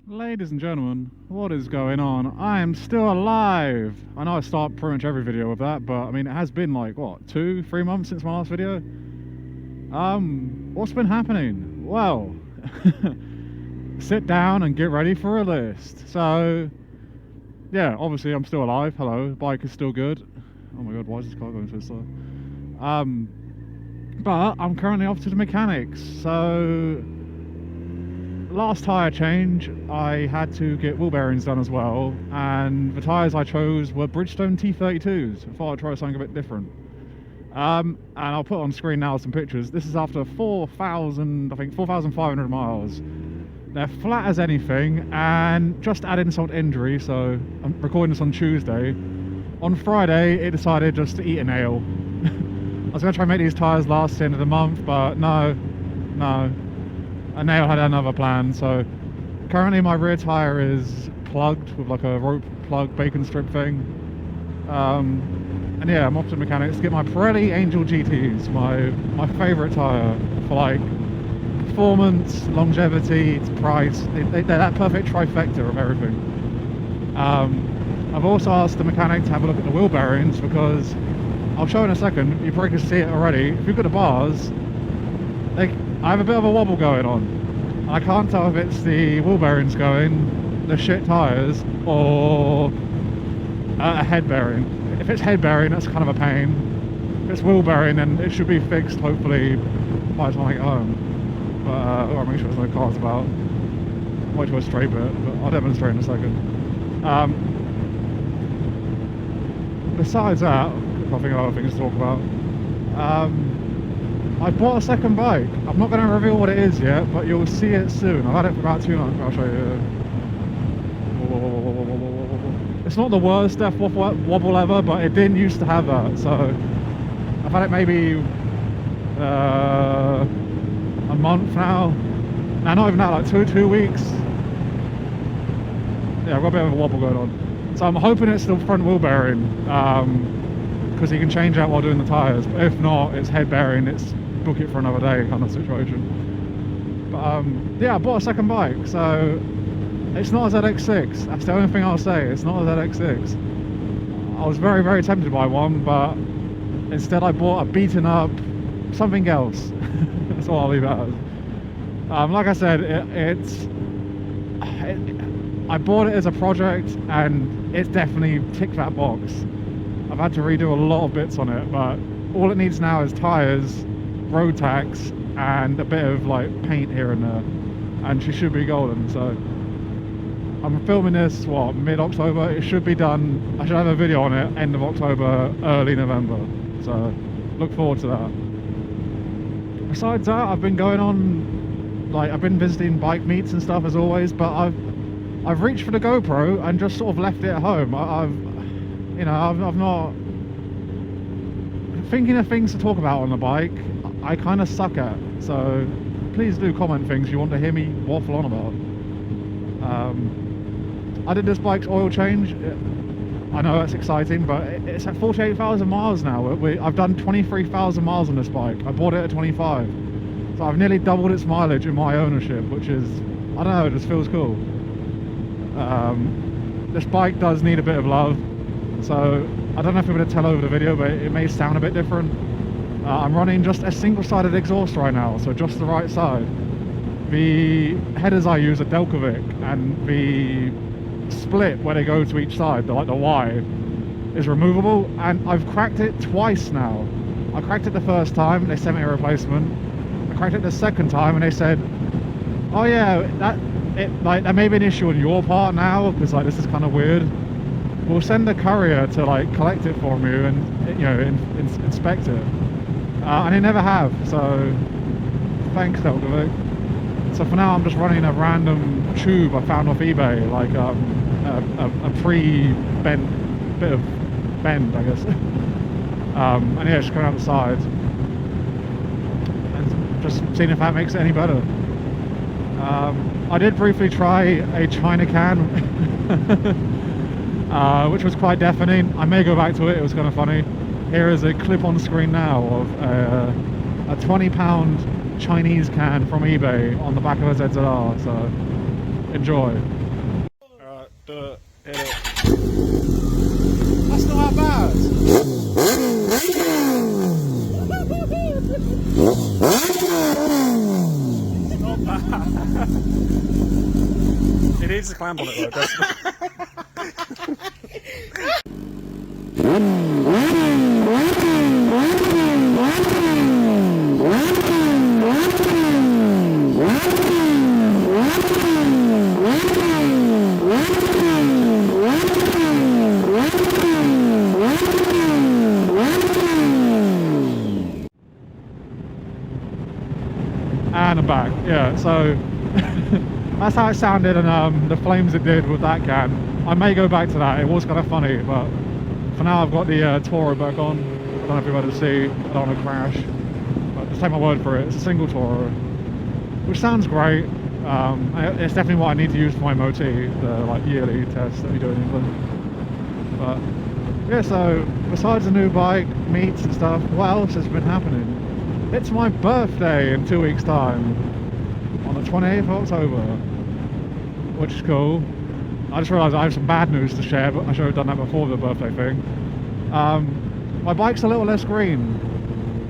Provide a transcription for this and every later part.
Ladies and gentlemen, what is going on? I am still alive! I know I start pretty much every video with that, but I mean, it has been like, what, 2-3 months since my last video? What's been happening? Well, sit down and get ready for a list. So, yeah, obviously I'm still alive. Hello, the bike is still good. Oh my god, why is this car going so slow? But I'm currently off to the mechanics, so last tyre change I had to get wheel bearings done as well, and the tyres I chose were Bridgestone T32s. I thought I'd try something a bit different. And I'll put on screen now some pictures. This is after 4,500 miles. They're flat as anything, and just add insult to injury, so I'm recording this on Tuesday. On Friday it decided just to eat a nail. I was going to try and make these tyres last the end of the month, but no. A nail had another plan. So currently my rear tyre is plugged with like a rope plug bacon strip thing. And yeah, I'm off to the mechanics to get my Pirelli Angel GTs, my favourite tyre for like performance, longevity, price. They're that perfect trifecta of everything. I've also asked the mechanic to have a look at the wheel bearings, because I'll show in a second, you probably can see it already. If you look at the bars, I have a bit of a wobble going on. I can't tell if it's the wheel bearings going, the shit tyres, or a head bearing. If it's head bearing, that's kind of a pain. If it's wheel bearing, then it should be fixed hopefully by the time I get home. But or make sure there's no cars about. Wait to a straight bit, but I'll demonstrate in a second. Besides that, I think of other things to talk about. I bought a second bike. I'm not going to reveal what it is yet, but you'll see it soon. I've had it for about 2 months. I'll show you. It's not the worst death wobble ever, but it didn't used to have that. So I've had it maybe a month now. No, not even that, like two weeks. Yeah, I've got a bit of a wobble going on. So I'm hoping it's still front wheel bearing, because you can change out while doing the tyres. But if not, it's head bearing. It's book it for another day kind of situation. But yeah, I bought a second bike, so it's not a ZX6. That's the only thing I'll say. It's not a ZX6. I was very, very tempted by one, but instead I bought a beaten up something else. That's all I'll leave it as. Like I said, I bought it as a project, and it's definitely ticked that box. I've had to redo a lot of bits on it, but all it needs now is tyres, road tax, and a bit of like paint here and there, and she should be golden. So I'm filming this mid-October. It should be done. I should have a video on it end of October, early November, so look forward to that. Besides that, I've been going on, like, I've been visiting bike meets and stuff as always, but I've reached for the GoPro and just sort of left it at home. I've not thinking of things to talk about on the bike. I kind of suck at, so please do comment things you want to hear me waffle on about. I did this bike's oil change. I know that's exciting, but it's at 48,000 miles now. I've done 23,000 miles on this bike. I bought it at 25, so I've nearly doubled its mileage in my ownership, which is, I don't know, it just feels cool. This bike does need a bit of love, so I don't know if I'm going to tell over the video, but it may sound a bit different. I'm running just a single-sided exhaust right now, so just the right side. The headers I use are Delcovic, and the split where they go to each side, the Y, is removable, and I've cracked it twice now. I cracked it the first time, they sent me a replacement. I cracked it the second time, and they said, oh yeah, that may be an issue on your part now, because like this is kind of weird. We'll send a courier to like collect it from you and inspect it. And they never have, so thanks Delcovic. So for now I'm just running a random tube I found off eBay, like a pre-bent bit of bend, I guess. And yeah, just coming out the side and just seeing if that makes it any better. I did briefly try a China can, which was quite deafening. I may go back to it, it was kind of funny. Here is a clip on screen now of a £20 Chinese can from eBay on the back of a ZZR. So enjoy. Alright, do it. Hit it. That's not that bad. It's not bad. It needs to clamp on it though, and I'm back. Yeah, so that's how it sounded, and the flames it did with that can. I may go back to that. It was kind of funny, but for now I've got the Toro back on. I don't know if you're able to see. I don't want to crash, but just take my word for it. It's a single Toro, which sounds great. It's definitely what I need to use for my MOT, the like yearly test that we do in England. But yeah, so besides the new bike, meets and stuff, what else has been happening? It's my birthday in 2 weeks' time, on the 28th of October, which is cool. I just realised I have some bad news to share, but I should have done that before the birthday thing. My bike's a little less green.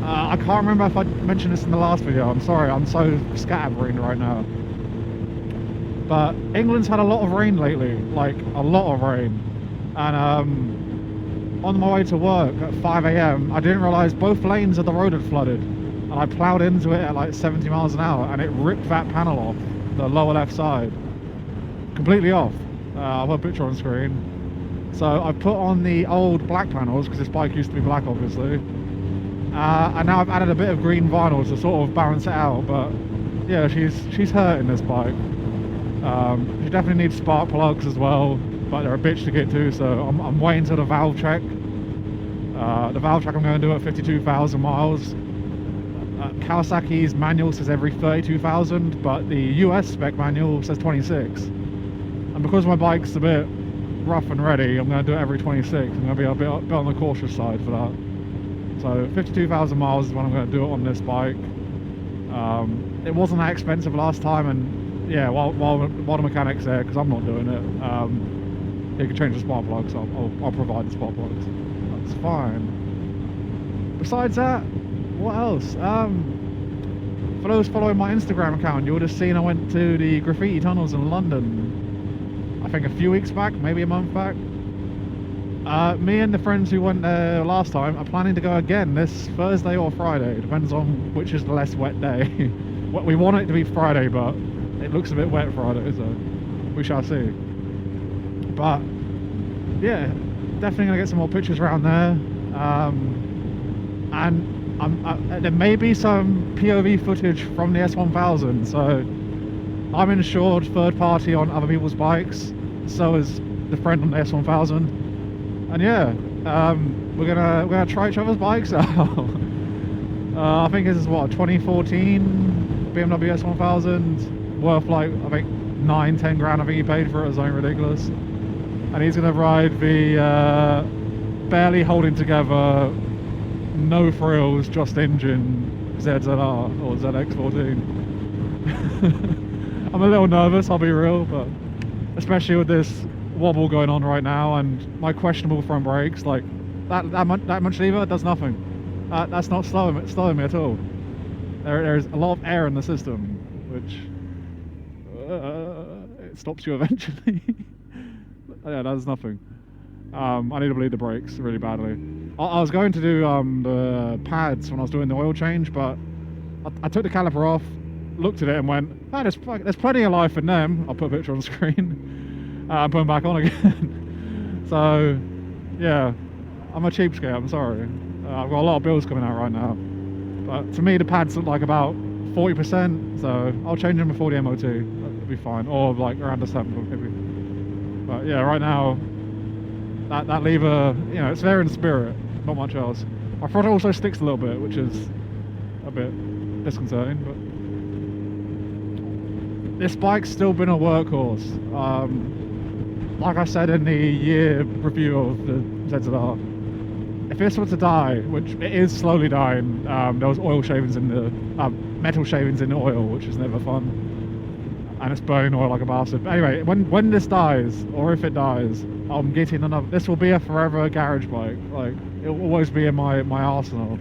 I can't remember if I mentioned this in the last video. I'm sorry, I'm so scatterbrained right now. But England's had a lot of rain lately, like a lot of rain. And on my way to work at 5 AM, I didn't realise both lanes of the road had flooded. And I ploughed into it at like 70 miles an hour, and it ripped that panel off, the lower left side. Completely off. I'll put a picture on screen. So I put on the old black panels, because this bike used to be black obviously. And now I've added a bit of green vinyl to sort of balance it out, but yeah, she's hurting, this bike. She definitely needs spark plugs as well, but they're a bitch to get to, so I'm waiting till the valve check. The valve check I'm going to do at 52,000 miles. Kawasaki's manual says every 32,000, but the US spec manual says 26. And because my bike's a bit rough and ready, I'm going to do it every 26. I'm going to be a bit on the cautious side for that. So 52,000 miles is when I'm going to do it on this bike. It wasn't that expensive last time, and yeah, while the mechanic's there, because I'm not doing it, he can change the spark plugs, so I'll provide the spark plugs. That's fine. Besides that, what else? For those following my Instagram account, you would have seen I went to the graffiti tunnels in London, I think a few weeks back, maybe a month back. Me and the friends who went there last time are planning to go again this Thursday or Friday, depends on which is the less wet day. We want it to be Friday, but it looks a bit wet Friday, so we shall see. But yeah, definitely gonna get some more pictures around there. And there may be some POV footage from the S1000, so I'm insured third party on other people's bikes, so is the friend on the S1000. And yeah, we're gonna try each other's bikes out. I think this is what, 2014 BMW S1000, worth like I think 9-10 grand. I think he paid for it. It's something ridiculous. And he's gonna ride the barely holding together, no frills, just engine ZZR or ZX14. I'm a little nervous, I'll be real, but especially with this wobble going on right now and my questionable front brakes, like that much lever does nothing. That's not slowing me at all. There's a lot of air in the system, which it stops you eventually. Yeah, that's nothing. I need to bleed the brakes really badly. I was going to do the pads when I was doing the oil change, but I took the caliper off, looked at it and went, oh, there's plenty of life in them. I'll put a picture on the screen. And put them back on again. So yeah, I'm a cheapskate, I'm sorry. I've got a lot of bills coming out right now, but to me the pads look like about 40%, so I'll change them before the MOT. That'll be fine, or like around December maybe. But yeah, right now that lever, you know, it's there in spirit, not much else. My throttle also sticks a little bit, which is a bit disconcerting, but this bike's still been a workhorse. Like I said in the year review of the ZZR, if this were to die, which it is slowly dying, there was oil shavings in the metal shavings in the oil, which is never fun. and it's burning oil like a bastard. But anyway, when this dies, or if it dies, I'm getting another. This will be a forever garage bike. Like, it will always be in my arsenal.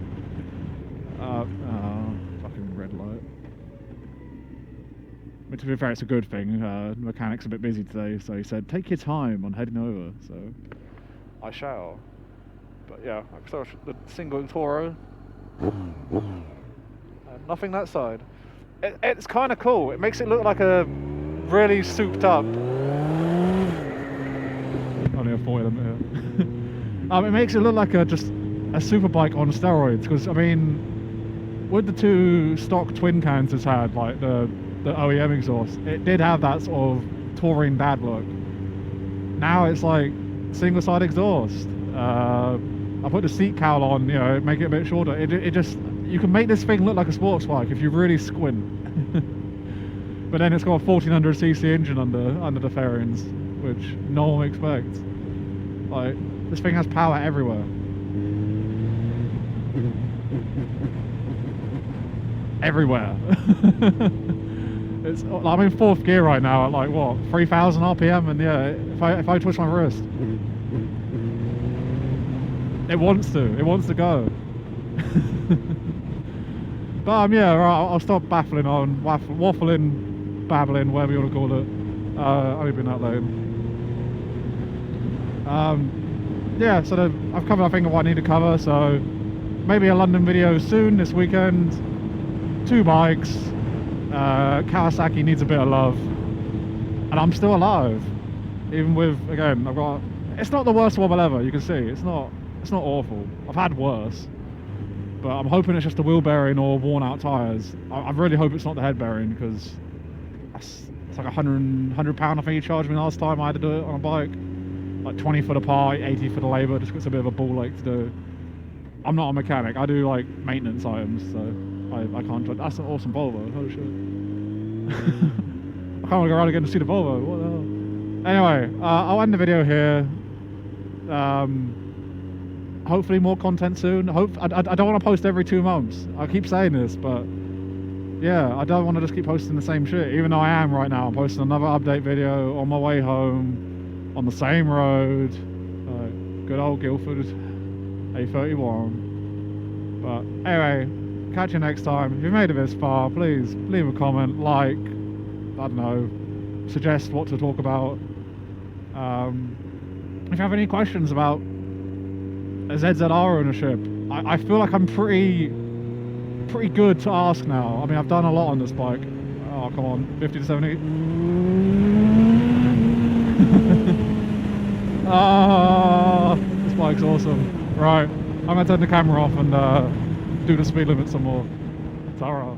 Fucking red light. But to be fair, it's a good thing. The mechanic's a bit busy today, so he said, take your time on heading over. So I shall. But yeah, so the single Toro. Nothing that side. It's kind of cool. It makes it look like a really souped up. Only a 40 limit here. It makes it look like just a super bike on steroids. Because I mean, with the two stock twin cans it's had, like the OEM exhaust, it did have that sort of touring dad look. Now it's like single side exhaust. I put the seat cowl on, you know, make it a bit shorter. It just, you can make this thing look like a sports bike if you really squint. But then it's got a 1400cc engine under the fairings, which no one expects. Like, this thing has power everywhere. Everywhere. I'm in 4th gear right now at like what, 3000 RPM, and yeah, if I twist my wrist, it wants to go. But yeah, right, I'll stop baffling on, waffling, babbling, whatever you want to call it. Only been that late. Yeah, so I've covered I think what I need to cover, so maybe a London video soon this weekend. 2 bikes. Kawasaki needs a bit of love, and I'm still alive, even with, again, I've got, it's not the worst wobble ever, you can see, it's not awful. I've had worse, but I'm hoping it's just a wheel bearing or worn out tyres. I really hope it's not the head bearing, because it's like £100 I think he charged me last time I had to do it on a bike, like 20 for the part, 80 for the labour, just 'cause it's a bit of a ball ache to do. I'm not a mechanic, I do like maintenance items, so I can't judge. That's an awesome Volvo, holy shit. I can't want to go around again to see the Volvo, what the hell. Anyway, I'll end the video here. Hopefully more content soon. I don't want to post every 2 months. I keep saying this, but yeah, I don't want to just keep posting the same shit, even though I am right now. I'm posting another update video on my way home, on the same road. Good old Guildford A31. But anyway, catch you next time. If you made it this far, please leave a comment, like, I don't know, suggest what to talk about. If you have any questions about a ZZR ownership, I feel like I'm pretty good to ask now. I mean, I've done a lot on this bike. Oh, come on, 50 to 70. Ah, this bike's awesome. Right, I'm gonna turn the camera off and do the speed limit some more. Ta-ra.